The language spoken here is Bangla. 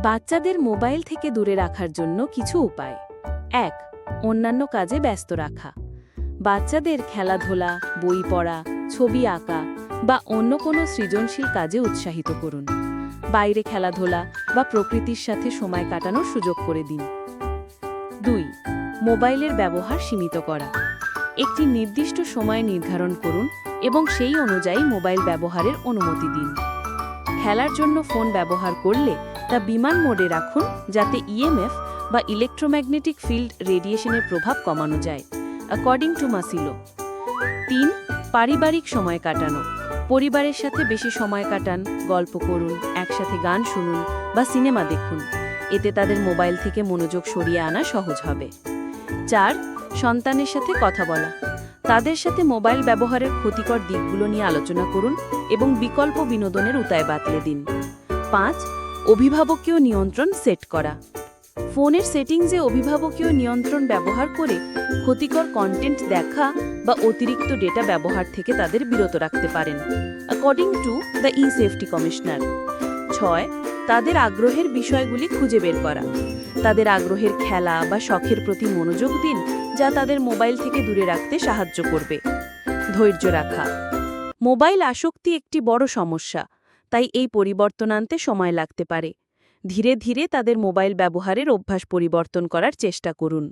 বাচ্চাদের মোবাইল থেকে দূরে রাখার জন্য কিছু উপায়। ১. অন্যান্য কাজে ব্যস্ত রাখা। বাচ্চাদের খেলাধুলা, বই পড়া, ছবি আঁকা বা অন্য কোনো সৃজনশীল কাজে উৎসাহিত করুন। বাইরে খেলাধুলা বা প্রকৃতির সাথে সময় কাটানোর সুযোগ করে দিন। ২. মোবাইলের ব্যবহার সীমিত করা। একটি নির্দিষ্ট সময় নির্ধারণ করুন এবং সেই অনুযায়ী মোবাইল ব্যবহারের অনুমতি দিন। খেলার জন্য ফোন ব্যবহার করলে তা বিমান মোডে রাখুন, যাতে ইএমএফ বা ইলেকট্রোম্যাগনেটিক ফিল্ড রেডিয়েশনের প্রভাব কমানো যায়, অ্যাকর্ডিং টু মাসিলো। ৩. পারিবারিক সময় কাটানো। পরিবারের সাথে বেশি সময় কাটান, গল্প করুন, একসাথে গান শুনুন বা সিনেমা দেখুন। এতে তাদের মোবাইল থেকে মনোযোগ সরিয়ে আনা সহজ হবে। ৪. সন্তানের সাথে কথা বলা। তাদের সাথে মোবাইল ব্যবহারের ক্ষতিকর দিকগুলো নিয়ে আলোচনা করুন এবং বিকল্প বিনোদনের উপায় বাতলে দিন। ৫. অভিভাবকীয় নিয়ন্ত্রণ সেট করা। ফোনের সেটিংসে অভিভাবকীয় নিয়ন্ত্রণ ব্যবহার করে ক্ষতিকর কন্টেন্ট দেখা বা অতিরিক্ত ডেটা ব্যবহার থেকে তাদের বিরত রাখতে পারেন, অ্যাকর্ডিং টু দ্য ই-সেফটি কমিশনার। ৬. তাদের আগ্রহের বিষয়গুলি খুঁজে বের করা। তাদের আগ্রহের খেলা বা শখের প্রতি মনোযোগ দিন, যা তাদের মোবাইল থেকে দূরে রাখতে সাহায্য করবে। ধৈর্য রাখা। মোবাইল আসক্তি একটি বড় সমস্যা, তাই এই পরিবর্তন আনতে সময় লাগতে পারে। ধীরে ধীরে তাদের মোবাইল ব্যবহারের অভ্যাস পরিবর্তন করার চেষ্টা করুন।